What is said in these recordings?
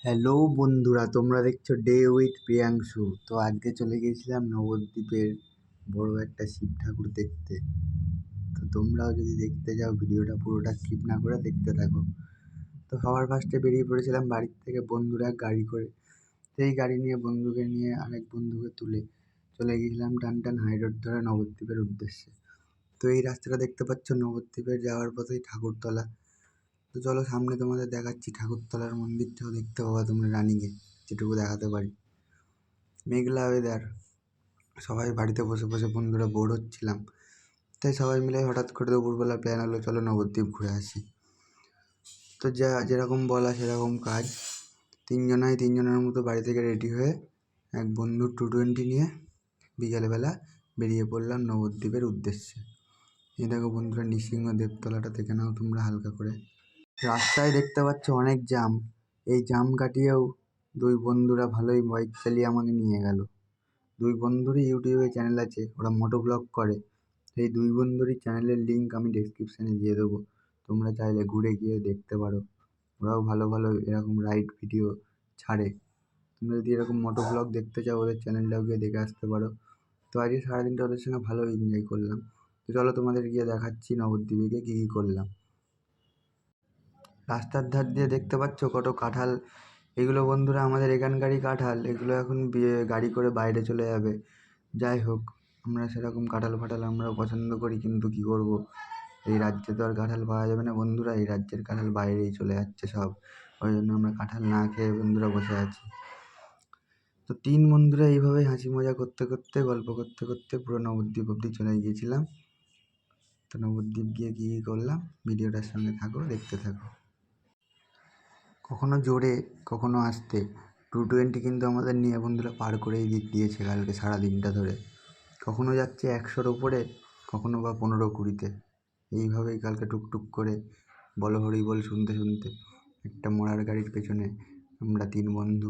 Hello বন্ধুরা, তোমরা দেখছো ডে উইথ প্রিয়াংশু। তো আজকে চলে গিয়েছিলাম নবদ্বীপের বড় একটা শিব ঠাকুর দেখতে। তো তোমরাও যদি দেখতে যাও ভিডিওটা পুরোটা স্কিপ না করে দেখতে থাকো। তো সবার ফার্স্টে বেরিয়ে পড়েছিলাম বাড়ির থেকে বন্ধুরা গাড়ি করে। সেই গাড়ি নিয়ে বন্ধুকে নিয়ে আরেক বন্ধুকে তুলে চলে গিয়েছিলাম টান টান হাই রোড ধরে নবদ্বীপের উদ্দেশ্যে। তো এই রাস্তাটা দেখতে পাচ্ছ নবদ্বীপের যাওয়ার পথেই ঠাকুরতলা। তো চলো সামনে তোমাদের দেখাচ্ছি ঠাকুরতলার মন্দিরটাও দেখতে পাবা তোমরা রানিংয়ে, যেটুকু দেখাতে পারি। মেঘলা ওয়েদার, সবাই বাড়িতে বসে বসে বন্ধুরা বোর হচ্ছিলাম, তাই সবাই মিলে হঠাৎ করে দুপুরবেলা প্ল্যান হলো চলো নবদ্বীপ ঘুরে আসি। তো যা যেরকম বলা সেরকম কাজ। তিনজনের মতো বাড়ি থেকে রেডি হয়ে এক বন্ধুর 220 নিয়ে বিকেলবেলা বেরিয়ে পড়লাম নবদ্বীপের উদ্দেশ্যে। এই দেখো বন্ধুরা নৃসিংহ দেবতলাটা দেখে নাও তোমরা হালকা করে। রাস্তায় দেখতে পাচ্ছ অনেক জ্যাম। এই জ্যাম কাটিয়েও দুই বন্ধুরা ভালোই বাইক চালিয়ে আমাকে নিয়ে গেল। দুই বন্ধুরই ইউটিউবে চ্যানেল আছে, ওরা মোটো ব্লগ করে। সেই দুই বন্ধুরই চ্যানেলের লিঙ্ক আমি ডেসক্রিপশানে দিয়ে দেবো, তোমরা চাইলে ঘুরে গিয়ে দেখতে পারো। ওরাও ভালো ভালো এরকম রাইড ভিডিও ছাড়ে। তোমরা যদি এরকম মোটো ব্লগ দেখতে চাও ওদের চ্যানেলটাও গিয়ে দেখে আসতে পারো। তো আজকে সারাদিনটা ওদের সঙ্গে ভালো এনজয় করলাম। তো চলো তোমাদের গিয়ে দেখাচ্ছি নবদ্বীপে গিয়ে কী কী করলাম। রাস্তার ধার দিয়ে দেখতে পাচ্ছ কত কাঁঠাল। এগুলো বন্ধুরা আমাদের এখানকারই কাঁঠাল। এগুলো এখন গাড়ি করে বাইরে চলে যাবে। যাই হোক, আমরা সেরকম কাঁঠাল ফাঁঠাল আমরাও পছন্দ করি, কিন্তু কী করব, এই রাজ্যে তো আর কাঁঠাল পাওয়া যাবে না বন্ধুরা। এই রাজ্যের কাঁঠাল বাইরেই চলে যাচ্ছে সব, ওই জন্য আমরা কাঁঠাল না খেয়ে বন্ধুরা বসে আছি। তো তিন বন্ধুরা এইভাবেই হাসি মজা করতে করতে গল্প করতে করতে পুরো নবদ্বীপ অবধি চলে গিয়েছিলাম। তো নবদ্বীপ গিয়ে কী কী করলাম ভিডিওটার সঙ্গে থাকো, দেখতে থাকো। কখনো জোরে কখনো আস্তে 220 কিন্তু আমাদের নিয়ে বন্ধুরা পার করেই দিয়েছে কালকে সারা দিনটা ধরে। কখনো যাচ্ছে 100-র ওপরে, কখনো বা 15-20-তে। এইভাবেই কালকে টুকটুক করে বলো হরি বল শুনতে শুনতে একটা মরার গাড়ির পেছনে আমরা তিন বন্ধু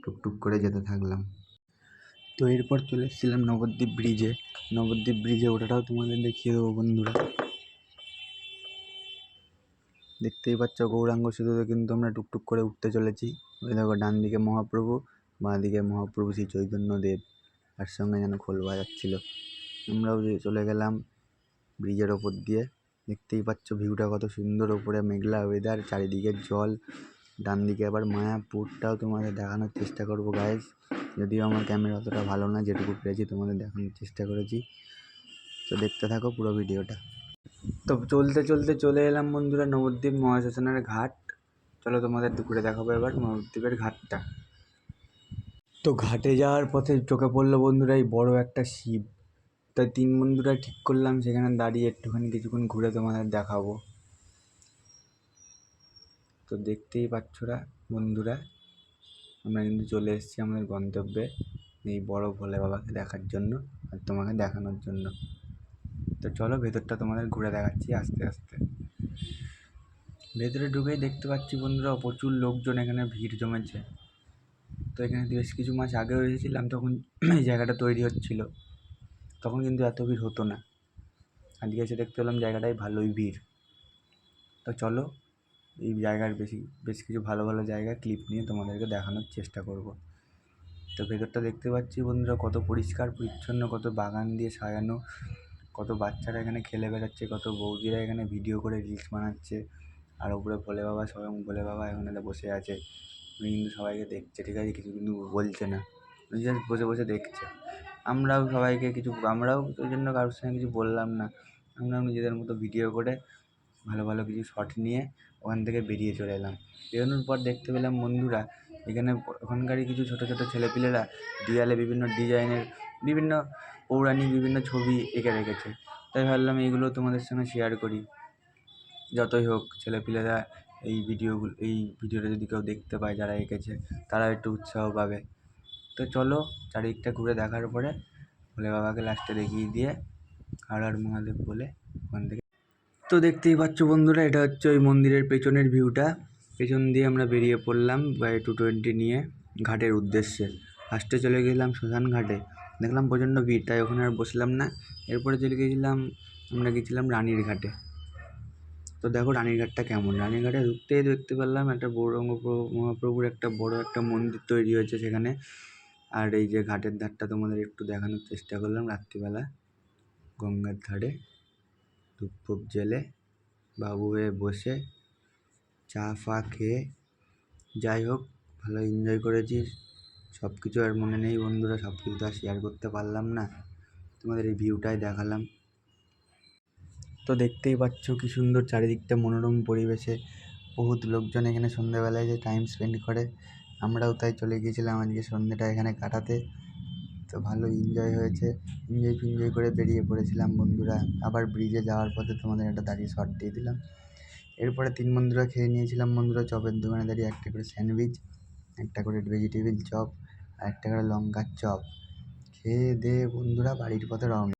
টুকটুক করে যেতে থাকলাম। তো এরপর চলে এসেছিলাম নবদ্বীপ ব্রিজে। নবদ্বীপ ব্রিজে ওটাটাও তোমাদের দেখিয়ে দেবো বন্ধুরা। দেখতেই পাচ্ছ গৌরাঙ্গ সেতুতে কিন্তু আমরা টুকটুক করে উঠতে চলেছি। ওই দেখো ডান দিকে মহাপ্রভু, বাঁ দিকে মহাপ্রভু শ্রী চৈতন্যদেব, আর সঙ্গে যেন খোল বাজাচ্ছিল। আমরাও চলে গেলাম ব্রিজের ওপর দিয়ে। দেখতেই পাচ্ছ ভিউটা কত সুন্দর, ওপরে মেঘলা ওয়েদার, চারিদিকে জল। ডান দিকে আবার মায়াপুরটাও তোমাদের দেখানোর চেষ্টা করবো গাইস, যদিও আমার ক্যামেরা অতটা ভালো না, যেটুকু পেরেছি তোমাদের দেখানোর চেষ্টা করেছি। তো দেখতে থাকো পুরো ভিডিওটা। তো চলতে চলতে চলে এলাম বন্ধুরা নবদ্বীপ মহাশ্মশানের ঘাট। চলো তোমাদের দুপুরে দেখাবো এবার নবদ্বীপের ঘাটটা। তো ঘাটে যাওয়ার পথে চোখে পড়লো বন্ধুরা এই বড় একটা শিব। তাই তিন বন্ধুরা ঠিক করলাম সেখানে দাঁড়িয়ে একটুখানি কিছুক্ষণ ঘুরে তোমাদের দেখাবো। তো দেখতেই পাচ্ছরা বন্ধুরা, আমরা কিন্তু চলে এসেছি আমাদের গন্তব্যে, এই বড় ভোলে বাবাকে দেখার জন্য আর তোমাকে দেখানোর জন্য। তো চলো ভেতরটা তোমাদের ঘুরে দেখাচ্ছি আস্তে আস্তে। ভেতরে ঢুকেই দেখতে পাচ্ছি বন্ধুরা প্রচুর লোকজন এখানে ভিড় জমেছে। তো এখানে বেশ কিছু মাস আগেও এসেছিলাম, তখন এই জায়গাটা তৈরি হচ্ছিল, তখন কিন্তু এত ভিড় হতো না। আজকে এসে দেখতে পেলাম জায়গাটায় ভালোই ভিড়। তো চলো এই জায়গার বেশ কিছু ভালো ভালো জায়গা ক্লিপ নিয়ে তোমাদেরকে দেখানোর চেষ্টা করব। তো ভেতরটা দেখতে পাচ্ছি বন্ধুরা কত পরিষ্কার পরিচ্ছন্ন, কত বাগান দিয়ে সাজানো, কত বাচ্চারা এখানে খেলে বেড়াচ্ছে, কত বৌদিরা এখানে ভিডিও করে রিলস বানাচ্ছে। আর ওপরে ভোলে বাবা, স্বয়ং ভোলে বাবা এখানে বসে আছে। উনি কিন্তু সবাইকে দেখছে, ঠিক আছে, কিছু কিন্তু বলছে না, উনি জাস্ট বসে বসে দেখছে। আমরাও ওই জন্য কারোর সঙ্গে কিছু বললাম না। আমরাও নিজেদের মতো ভিডিও করে ভালো ভালো কিছু শট নিয়ে ওখান থেকে বেরিয়ে চলে এলাম। বেরোনোর পর দেখতে পেলাম বন্ধুরা এখানে ওখানকারই কিছু ছোটো ছোটো ছেলেপিলেরা দেয়ালে বিভিন্ন ডিজাইনের বিভিন্ন পৌরাণিক বিভিন্ন ছবি এঁকে রেখেছে। তাই ভাবলাম এইগুলো তোমাদের সঙ্গে শেয়ার করি। যতই হোক ছেলেপিলেরা এই ভিডিওটা যদি কেউ দেখতে পায় যারা এঁকেছে, তারা একটু উৎসাহ পাবে। তো চলো চারিদিকটা ঘুরে দেখার পরে ভোলে বাবাকে লাস্টে দেখিয়ে দিয়ে হর হর মহাদেব বলে ওখান থেকে। তো দেখতেই পাচ্ছ বন্ধুরা এটা হচ্ছে ওই মন্দিরের পেছনের ভিউটা। পেছন দিয়ে আমরা বেরিয়ে পড়লাম বাই 220 নিয়ে ঘাটের উদ্দেশ্যে। ফার্স্টে চলে গেলাম শ্মশান ঘাটে, দেখলাম প্রচণ্ড ভিড়, তাই ওখানে আর বসলাম না। এরপরে চলে গেছিলাম রানীর ঘাটে। তো দেখো রানীরঘাটটা কেমন। রানীরঘাটে ঢুকতেই দেখতে পেলাম একটা গৌরাঙ্গ মহাপ্রভুর একটা বড় একটা মন্দির তৈরি হয়েছে সেখানে। আর এই যে ঘাটের ধারটা তোমাদের একটু দেখানোর চেষ্টা করলাম, রাত্রিবেলা গঙ্গার ধারে ধূপ ফুপ জেলে বাবু হয়ে বসে চা ফা খেয়ে, যাই হোক ভালো এনজয় করেছি। সব কিছু আর মনে নেই বন্ধুরা, সব কিছু তো আর শেয়ার করতে পারলাম না, তোমাদের এই ভিউটাই দেখালাম। তো দেখতেই পাচ্ছ কি সুন্দর চারিদিকটা মনোরম পরিবেশে বহুত লোকজন এখানে সন্ধ্যেবেলায় যে টাইম স্পেন্ড করে, আমরাও তাই চলে গিয়েছিলাম আজকে সন্ধ্যেটা এখানে কাটাতে। তো ভালো এনজয় হয়েছে, এনজয় করে বেরিয়ে পড়েছিলাম বন্ধুরা। আবার ব্রিজে যাওয়ার পথে তোমাদের একটা দাঁড়িয়ে শর্ট দিয়ে দিলাম। এরপরে 3 বন্ধুরা খেয়ে নিয়েছিলাম বন্ধুরা চপের দোকানে দাঁড়িয়ে একটা করে স্যান্ডউইচ, একটা করে ভেজিটেবিল চপ আর একটা করে লঙ্কার চপ। খেয়ে দিয়ে বন্ধুরা বাড়ির পথে রওনা।